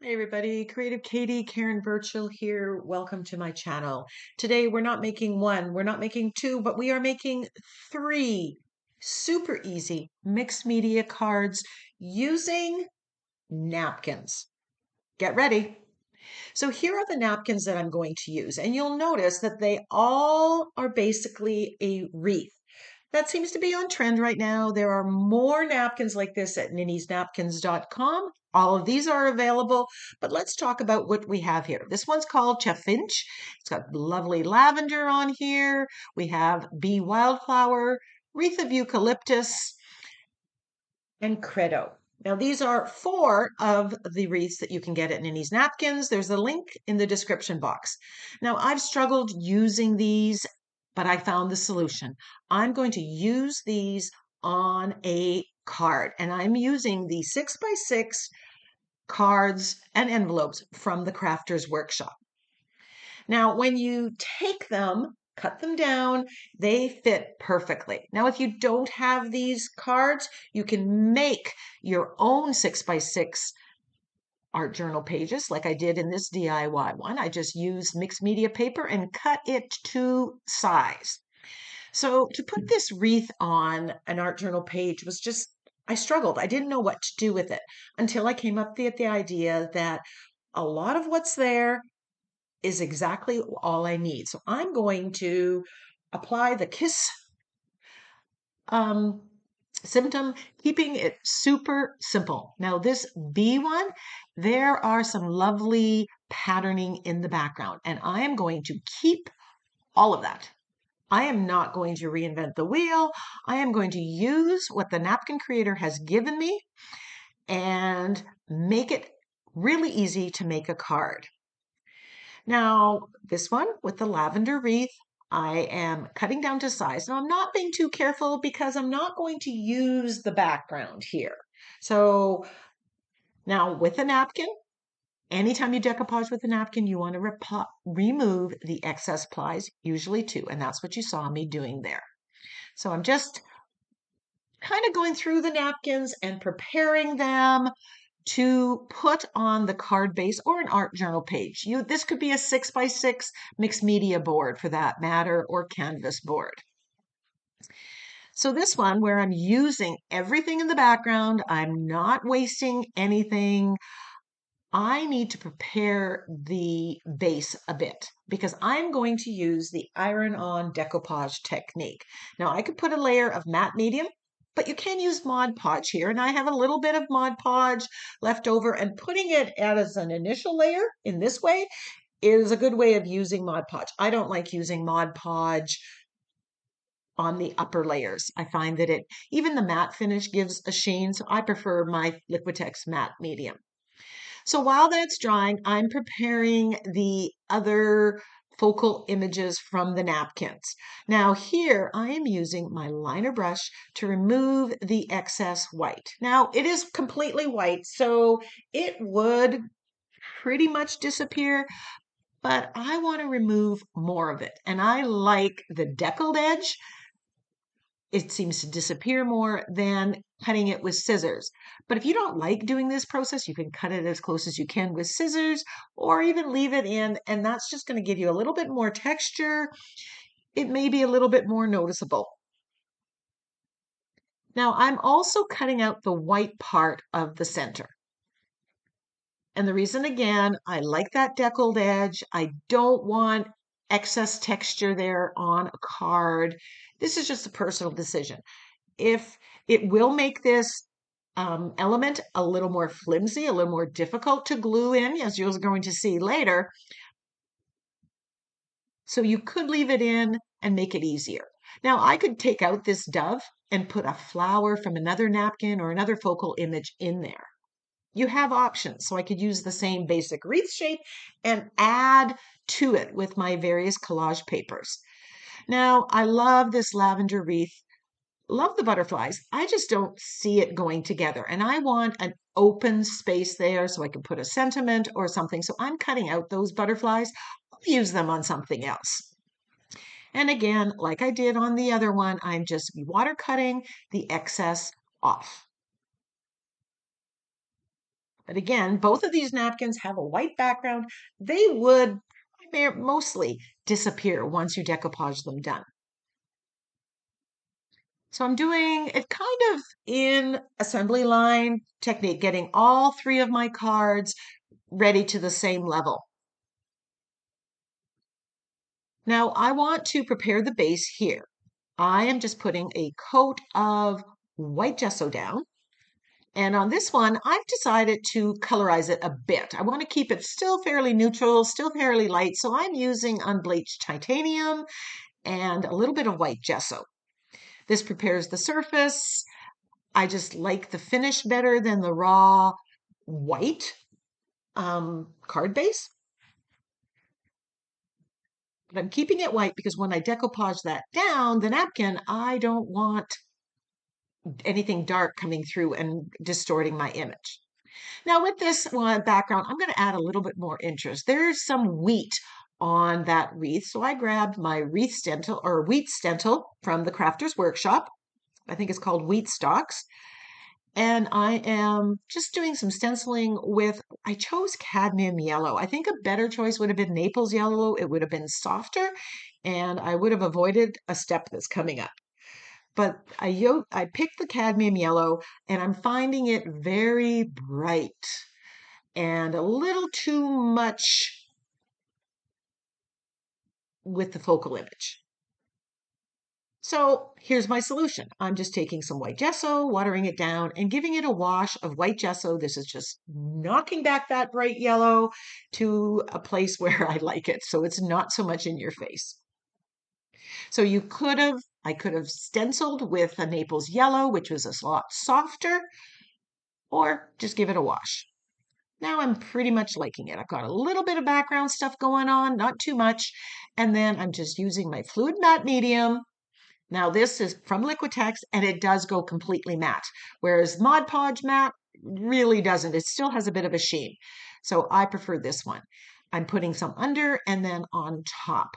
Hey everybody, Creative Katie, Karen Burchill here. Welcome to my channel. Today we're not making one, we're not making two, but we are making three super easy mixed media cards using napkins. Get ready. So here are the napkins that I'm going to use, and you'll notice that they all are basically a wreath. That seems to be on trend right now. There are more napkins like this at NINNYSNAPKINS.com. All of these are available, but let's talk about what we have here. This one's called Chaffinch. It's got lovely lavender on here. We have bee wildflower, wreath of eucalyptus, and credo. Now, these are four of the wreaths that you can get at Ninny's Napkins. There's a link in the description box. Now, I've struggled using these, but I found the solution. I'm going to use these on a card, and I'm using the 6x6 cards and envelopes from the Crafter's Workshop. Now, when you take them, cut them down, they fit perfectly. Now, if you don't have these cards, you can make your own 6x6 art journal pages like I did in this DIY one. I just used mixed media paper and cut it to size. So to put this wreath on an art journal page was just, I struggled. I didn't know what to do with it until I came up with the idea that a lot of what's there is exactly all I need. So I'm going to apply the KISS um, symptom, keeping it super simple. Now this B one, there are some lovely patterning in the background, and I am going to keep all of that. I am not going to reinvent the wheel. I am going to use what the napkin creator has given me and make it really easy to make a card. Now, this one with the lavender wreath, I am cutting down to size. Now, I'm not being too careful because I'm not going to use the background here. So now with a napkin, anytime you decoupage with a napkin, you want to remove the excess plies, usually two, and that's what you saw me doing there. So I'm just kind of going through the napkins and preparing them to put on the card base or an art journal page. This could be a 6x6 mixed media board for that matter, or canvas board. So this one where I'm using everything in the background, I'm not wasting anything. I need to prepare the base a bit because I'm going to use the iron-on decoupage technique. Now I could put a layer of matte medium, but you can use Mod Podge here, and I have a little bit of Mod Podge left over, and putting it as an initial layer in this way is a good way of using Mod Podge. I don't like using Mod Podge on the upper layers. I find that even the matte finish gives a sheen, so I prefer my Liquitex matte medium. So while that's drying, I'm preparing the other focal images from the napkins. Now here I am using my liner brush to remove the excess white. Now it is completely white, so it would pretty much disappear, but I want to remove more of it. And I like the deckled edge. It seems to disappear more than cutting it with scissors. But if you don't like doing this process, you can cut it as close as you can with scissors or even leave it in, and that's just going to give you a little bit more texture. It may be a little bit more noticeable. Now, I'm also cutting out the white part of the center. And the reason, again, I like that deckled edge. I don't want excess texture there on a card. This is just a personal decision. If it will make this element a little more flimsy, a little more difficult to glue in, as you're going to see later. So you could leave it in and make it easier. Now I could take out this dove and put a flower from another napkin or another focal image in there. You have options. So I could use the same basic wreath shape and add to it with my various collage papers. Now I love this lavender wreath. Love the butterflies. I just don't see it going together. And I want an open space there so I can put a sentiment or something. So I'm cutting out those butterflies. I'll use them on something else. And again, like I did on the other one, I'm just water cutting the excess off. But again, both of these napkins have a white background. They would mostly disappear once you decoupage them done. So I'm doing it kind of in assembly line technique, getting all three of my cards ready to the same level. Now I want to prepare the base here. I am just putting a coat of white gesso down. And on this one, I've decided to colorize it a bit. I want to keep it still fairly neutral, still fairly light. So I'm using unbleached titanium and a little bit of white gesso. This prepares the surface. I just like the finish better than the raw white card base. But I'm keeping it white because when I decoupage that down, the napkin, I don't want anything dark coming through and distorting my image. Now with this one background, I'm going to add a little bit more interest. There's some wheat on that wreath. So I grabbed my wreath stencil or wheat stencil from the Crafter's Workshop. I think it's called Wheat Stalks. And I am just doing some stenciling with, I chose cadmium yellow. I think a better choice would have been Naples yellow. It would have been softer and I would have avoided a step that's coming up. But I picked the cadmium yellow and I'm finding it very bright and a little too much with the focal image. So here's my solution. I'm just taking some white gesso, watering it down, and giving it a wash of white gesso. This is just knocking back that bright yellow to a place where I like it, so it's not so much in your face. So I could have stenciled with a Naples yellow, which was a lot softer, or just give it a wash. Now I'm pretty much liking it. I've got a little bit of background stuff going on, not too much, and then I'm just using my fluid matte medium. Now this is from Liquitex and it does go completely matte, whereas Mod Podge matte really doesn't. It still has a bit of a sheen. So I prefer this one. I'm putting some under and then on top.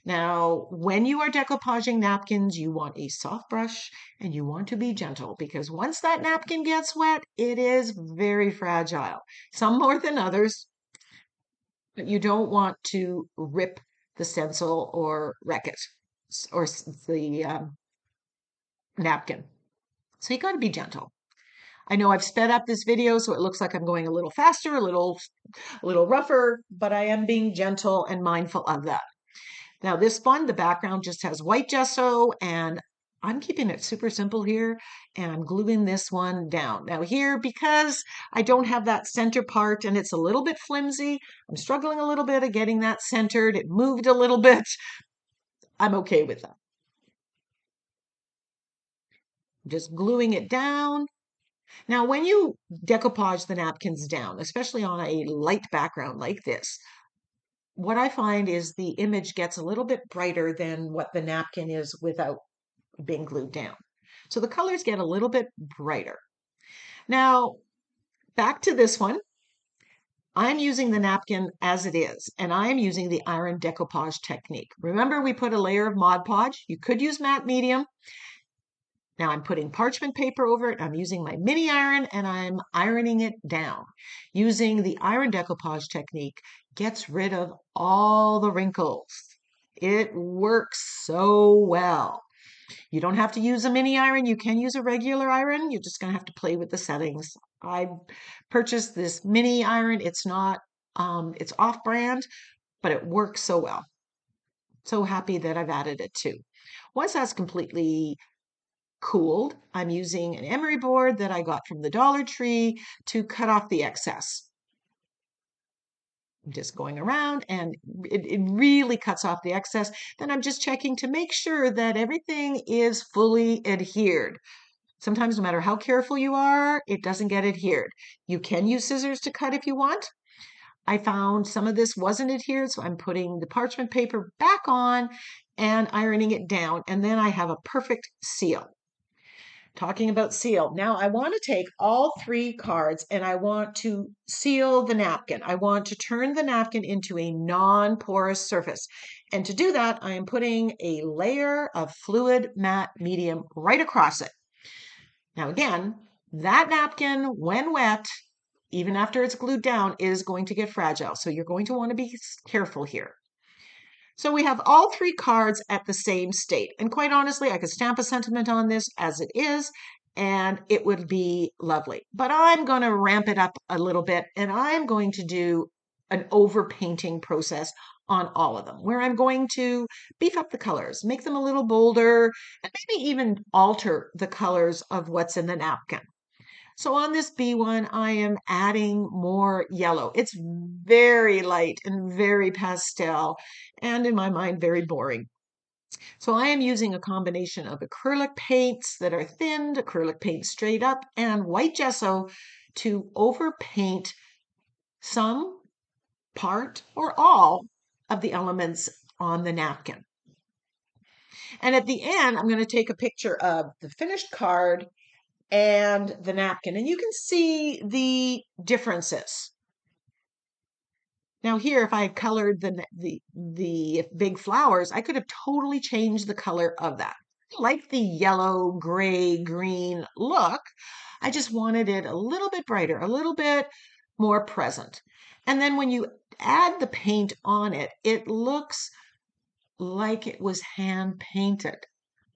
Now, when you are decoupaging napkins, you want a soft brush and you want to be gentle because once that napkin gets wet, it is very fragile. Some more than others, but you don't want to rip the stencil or wreck it or the napkin. So you got to be gentle. I know I've sped up this video so it looks like I'm going a little faster, a little rougher, but I am being gentle and mindful of that. Now this one, the background just has white gesso and I'm keeping it super simple here and I'm gluing this one down. Now here, because I don't have that center part and it's a little bit flimsy, I'm struggling a little bit at getting that centered. It moved a little bit. I'm okay with that. Just gluing it down. Now, when you decoupage the napkins down, especially on a light background like this, what I find is the image gets a little bit brighter than what the napkin is without being glued down. So the colors get a little bit brighter. Now, back to this one. I'm using the napkin as it is, and I'm using the iron decoupage technique. Remember, we put a layer of Mod Podge. You could use matte medium. Now I'm putting parchment paper over it. I'm using my mini iron and I'm ironing it down. Using the iron decoupage technique gets rid of all the wrinkles. It works so well. You don't have to use a mini iron. You can use a regular iron. You're just going to have to play with the settings. I purchased this mini iron. It's not, it's off brand, but it works so well. So happy that I've added it too. Once that's completely cooled, I'm using an emery board that I got from the Dollar Tree to cut off the excess. I'm just going around and it really cuts off the excess. Then I'm just checking to make sure that everything is fully adhered. Sometimes no matter how careful you are, it doesn't get adhered. You can use scissors to cut if you want. I found some of this wasn't adhered, so I'm putting the parchment paper back on and ironing it down, and then I have a perfect seal. Talking about seal. Now I want to take all three cards and I want to seal the napkin. I want to turn the napkin into a non-porous surface. And to do that, I am putting a layer of fluid matte medium right across it. Now again, that napkin, when wet, even after it's glued down, is going to get fragile. So you're going to want to be careful here. So we have all three cards at the same state. And quite honestly, I could stamp a sentiment on this as it is, and it would be lovely. But I'm going to ramp it up a little bit, and I'm going to do an overpainting process on all of them, where I'm going to beef up the colors, make them a little bolder, and maybe even alter the colors of what's in the napkin. So on this B1, I am adding more yellow. It's very light and very pastel, and in my mind, very boring. So I am using a combination of acrylic paints that are thinned, acrylic paint straight up, and white gesso to overpaint some part or all of the elements on the napkin. And at the end, I'm going to take a picture of the finished card and the napkin, and you can see the differences. Now here, if I had colored the big flowers, I could have totally changed the color of that. I like the yellow, gray, green look. I just wanted it a little bit brighter, a little bit more present. And then when you add the paint on it, it looks like it was hand painted,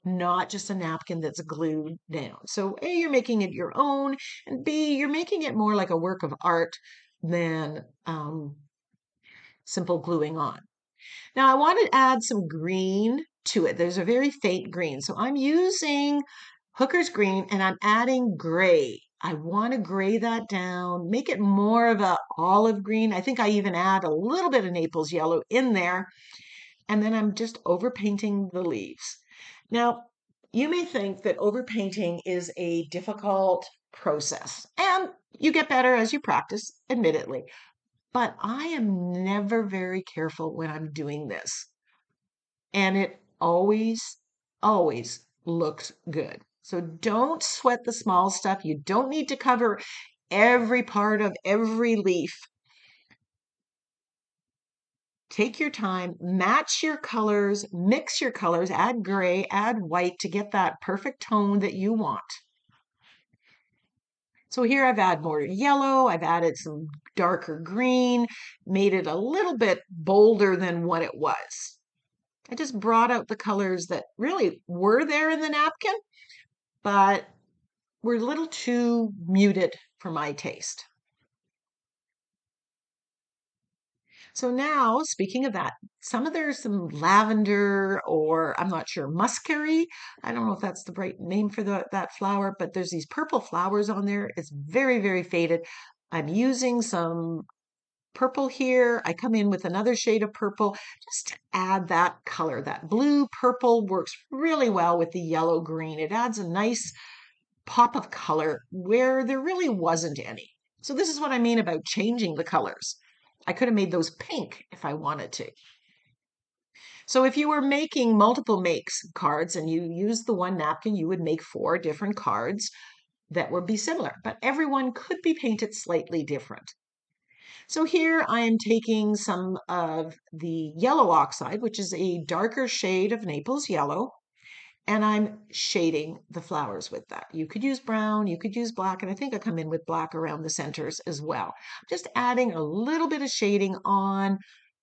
not just a napkin that's glued down. So A, you're making it your own, and B, you're making it more like a work of art than simple gluing on. Now I want to add some green to it. There's a very faint green. So I'm using Hooker's green and I'm adding gray. I want to gray that down, make it more of a olive green. I think I even add a little bit of Naples yellow in there. And then I'm just overpainting the leaves. Now, you may think that overpainting is a difficult process, and you get better as you practice, admittedly. But I am never very careful when I'm doing this. And it always, always looks good. So don't sweat the small stuff. You don't need to cover every part of every leaf. Take your time, match your colors, mix your colors, add gray, add white to get that perfect tone that you want. So here I've added more yellow, I've added some darker green, made it a little bit bolder than what it was. I just brought out the colors that really were there in the napkin, but were a little too muted for my taste. So now, speaking of that, there's some lavender, or I'm not sure, muscary. I don't know if that's the right name for that flower, but there's these purple flowers on there. It's very, very faded. I'm using some purple here. I come in with another shade of purple just to add that color. That blue purple works really well with the yellow green. It adds a nice pop of color where there really wasn't any. So this is what I mean about changing the colors. I could have made those pink if I wanted to. So if you were making multiple makes cards and you use the one napkin, you would make 4 different cards that would be similar, but everyone could be painted slightly different. So here I am taking some of the yellow oxide, which is a darker shade of Naples yellow, and I'm shading the flowers with that. You could use brown, you could use black, and I think I come in with black around the centers as well. Just adding a little bit of shading on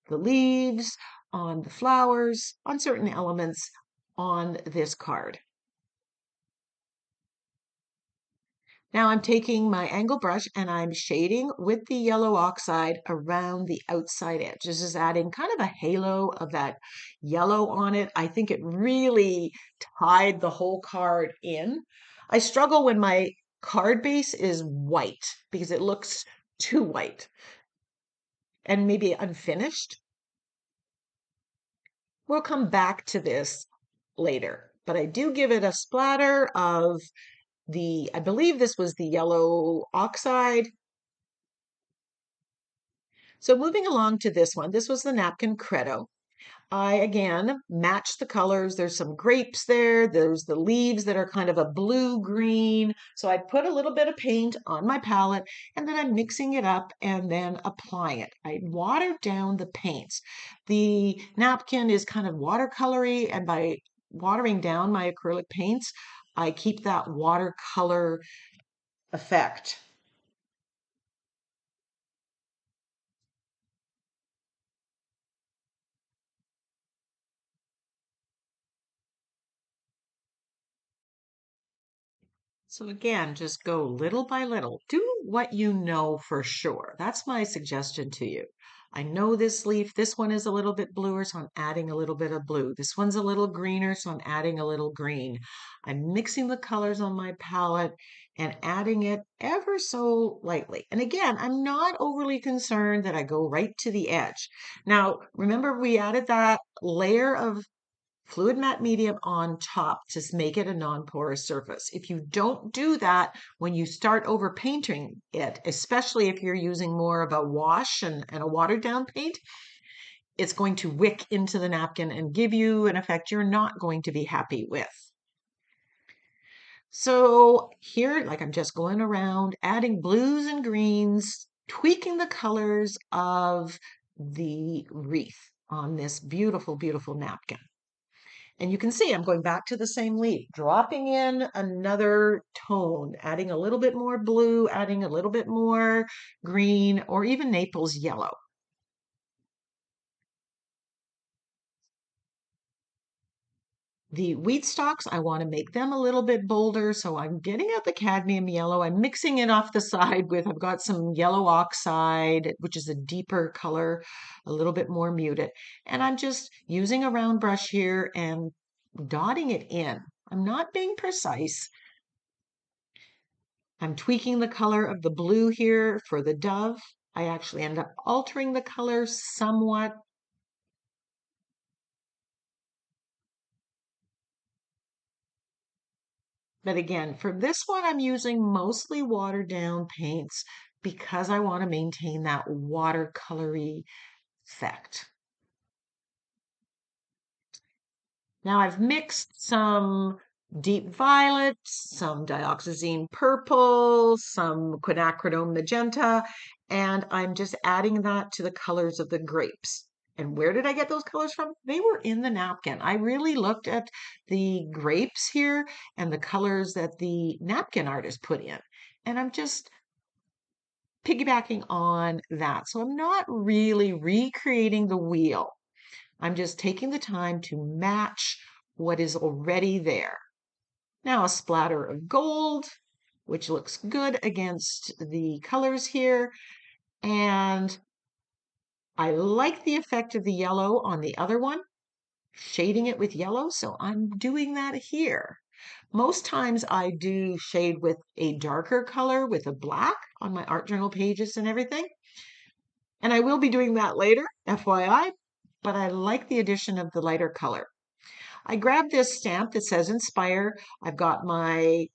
the leaves, on the flowers, on certain elements on this card. Now I'm taking my angle brush and I'm shading with the yellow oxide around the outside edge. This is adding kind of a halo of that yellow on it. I think it really tied the whole card in. I struggle when my card base is white because it looks too white and maybe unfinished. We'll come back to this later, but I do give it a splatter of I believe this was the yellow oxide. So moving along to this one, this was the napkin credo. I again matched the colors. There's some grapes there. There's the leaves that are kind of a blue-green. So I put a little bit of paint on my palette and then I'm mixing it up and then applying it. I watered down the paints. The napkin is kind of watercolory, and by watering down my acrylic paints, I keep that watercolor effect. So again, just go little by little. Do what you know for sure. That's my suggestion to you. I know this leaf, this one is a little bit bluer, so I'm adding a little bit of blue. This one's a little greener, so I'm adding a little green. I'm mixing the colors on my palette and adding it ever so lightly. And again, I'm not overly concerned that I go right to the edge. Now, remember we added that layer of fluid matte medium on top to make it a non-porous surface. If you don't do that when you start over painting it, especially if you're using more of a wash and a watered down paint, it's going to wick into the napkin and give you an effect you're not going to be happy with. So here, like I'm just going around, adding blues and greens, tweaking the colors of the wreath on this beautiful, beautiful napkin. And you can see I'm going back to the same leaf, dropping in another tone, adding a little bit more blue, adding a little bit more green, or even Naples yellow. The wheat stalks, I want to make them a little bit bolder, so I'm getting out the cadmium yellow. I'm mixing it off the side with, I've got some yellow oxide, which is a deeper color, a little bit more muted. And I'm just using a round brush here and dotting it in. I'm not being precise. I'm tweaking the color of the blue here for the dove. I actually end up altering the color somewhat. But again, for this one, I'm using mostly watered down paints because I want to maintain that watercolory effect. Now I've mixed some deep violet, some dioxazine purple, some quinacridone magenta, and I'm just adding that to the colors of the grapes. And where did I get those colors from? They were in the napkin. I really looked at the grapes here and the colors that the napkin artist put in. And I'm just piggybacking on that. So I'm not really recreating the wheel. I'm just taking the time to match what is already there. Now a splatter of gold, which looks good against the colors here. And I like the effect of the yellow on the other one, shading it with yellow. So I'm doing that here. Most times I do shade with a darker color with a black on my art journal pages and everything. And I will be doing that later, FYI, but I like the addition of the lighter color. I grabbed this stamp that says Inspire. I've got my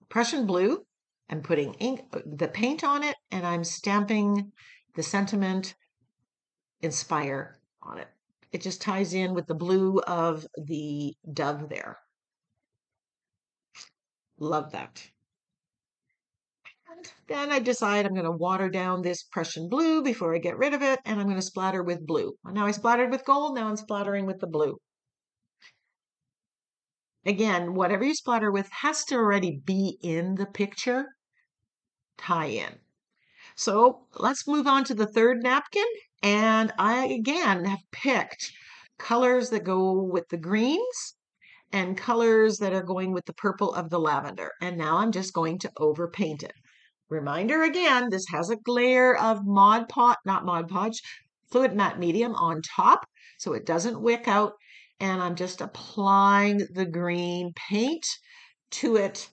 Prussian blue. I'm putting the paint on it, and I'm stamping the sentiment Inspire on it. It just ties in with the blue of the dove there. Love that. And then I decide I'm going to water down this Prussian blue before I get rid of it, and I'm going to splatter with blue. Now I splattered with gold, now I'm splattering with the blue. Again, whatever you splatter with has to already be in the picture tie-in. So let's move on to the third napkin. And I, again, have picked colors that go with the greens and colors that are going with the purple of the lavender. And now I'm just going to overpaint it. Reminder again, this has a layer of not Mod Podge, fluid matte medium on top, so it doesn't wick out. And I'm just applying the green paint to it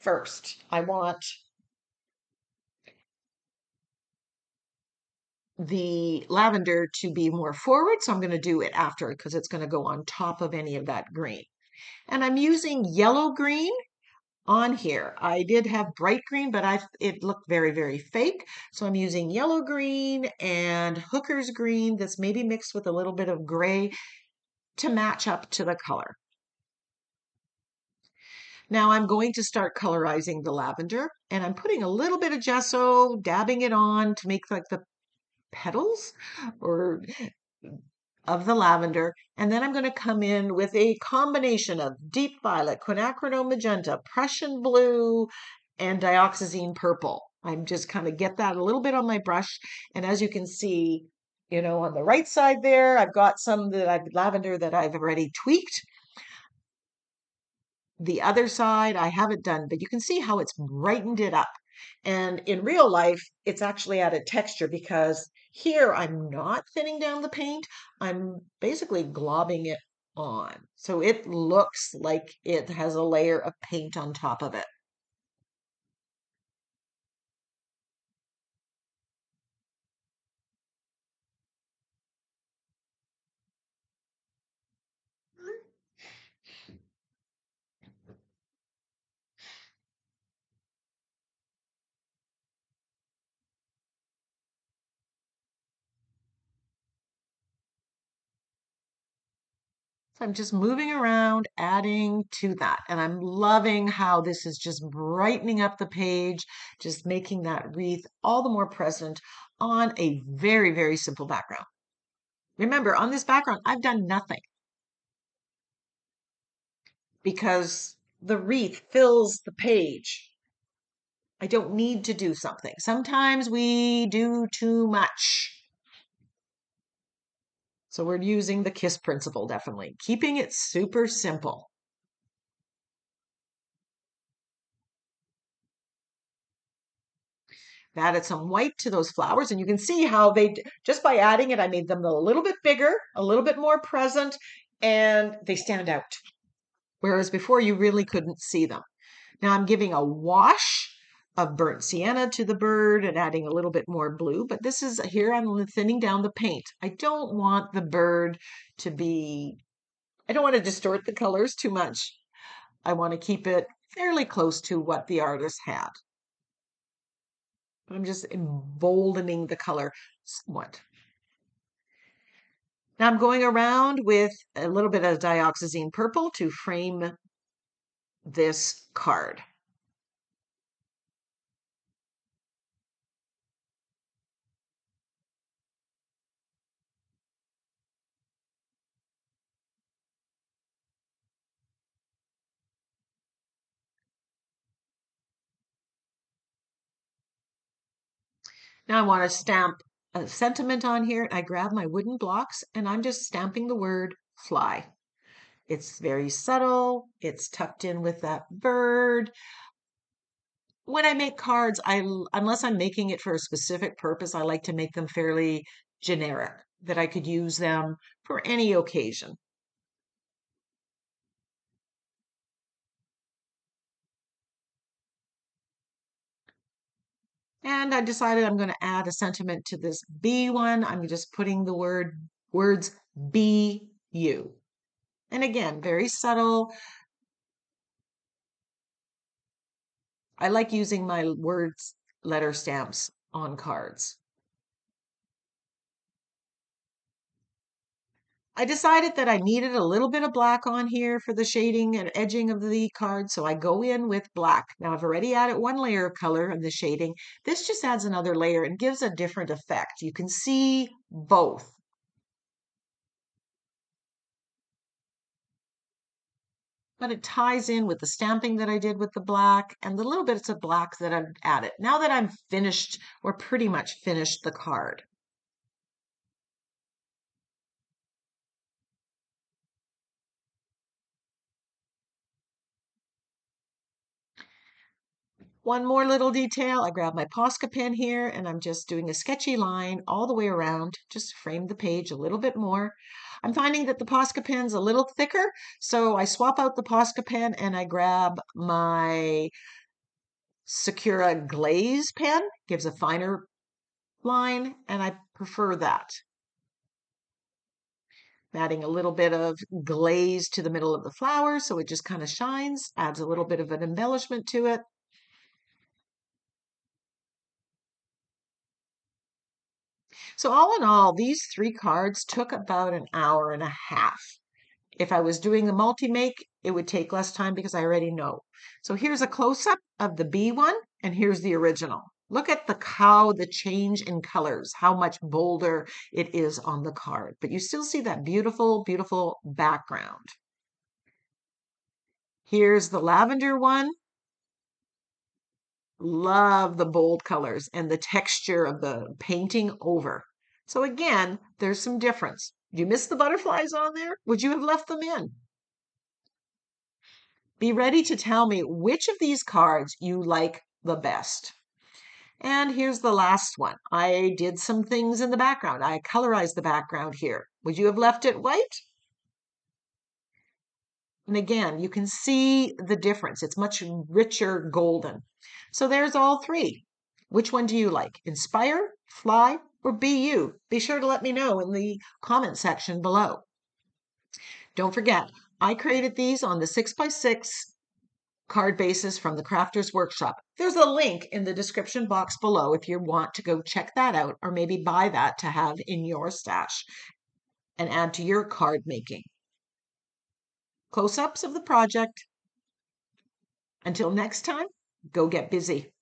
first. I want the lavender to be more forward, so I'm going to do it after because it's going to go on top of any of that green. And I'm using yellow green on here. I did have bright green, but it looked very, very fake. So I'm using yellow green and hooker's green that's maybe mixed with a little bit of gray to match up to the color. Now I'm going to start colorizing the lavender, and I'm putting a little bit of gesso, dabbing it on to make like the petals or of the lavender. And then I'm going to come in with a combination of deep violet, quinacridone magenta, Prussian blue, and dioxazine purple. I'm just kind of get that a little bit on my brush. And as you can see, on the right side there, I've got some lavender that I've already tweaked. The other side I haven't done, but you can see how it's brightened it up. And in real life, it's actually added texture because here I'm not thinning down the paint. I'm basically globbing it on. So it looks like it has a layer of paint on top of it. So I'm just moving around, adding to that. And I'm loving how this is just brightening up the page, just making that wreath all the more present on a very, very simple background. Remember, on this background, I've done nothing because the wreath fills the page. I don't need to do something. Sometimes we do too much. So we're using the KISS principle, definitely. Keeping it super simple. Added some white to those flowers, and you can see how they, just by adding it, I made them a little bit bigger, a little bit more present, and they stand out. Whereas before you really couldn't see them. Now I'm giving a wash of burnt sienna to the bird and adding a little bit more blue, but this is here I'm thinning down the paint. I don't want the bird to be, I don't want to distort the colors too much. I want to keep it fairly close to what the artist had. But I'm just emboldening the color somewhat. Now I'm going around with a little bit of dioxazine purple to frame this card. Now I want to stamp a sentiment on here. I grab my wooden blocks and I'm just stamping the word fly. It's very subtle. It's tucked in with that bird. When I make cards, unless I'm making it for a specific purpose, I like to make them fairly generic, that I could use them for any occasion. And I decided I'm going to add a sentiment to this B one. I'm just putting the words be you. And again, very subtle. I like using my words letter stamps on cards. I decided that I needed a little bit of black on here for the shading and edging of the card, so I go in with black. Now I've already added one layer of color in the shading. This just adds another layer and gives a different effect. You can see both. But it ties in with the stamping that I did with the black and the little bits of black that I've added. Now that I'm finished, or pretty much finished the card. One more little detail, I grab my Posca pen here and I'm just doing a sketchy line all the way around, just to frame the page a little bit more. I'm finding that the Posca pen's a little thicker, so I swap out the Posca pen and I grab my Sakura glaze pen, gives a finer line, and I prefer that. Adding a little bit of glaze to the middle of the flower so it just kind of shines, adds a little bit of an embellishment to it. So all in all, these 3 cards took about an hour and a half. If I was doing the multi-make, it would take less time because I already know. So here's a close-up of the B one, and here's the original. Look at the change in colors, how much bolder it is on the card. But you still see that beautiful, beautiful background. Here's the lavender one. Love the bold colors and the texture of the painting over. So again, there's some difference. You miss the butterflies on there? Would you have left them in? Be ready to tell me which of these cards you like the best. And here's the last one. I did some things in the background. I colorized the background here. Would you have left it white? And again, you can see the difference. It's much richer golden. So there's all three. Which one do you like? Inspire, Fly, or Be You? Be sure to let me know in the comment section below. Don't forget, I created these on the 6x6 card bases from the Crafters Workshop. There's a link in the description box below if you want to go check that out, or maybe buy that to have in your stash and add to your card making. Close-ups of the project. Until next time, go get busy.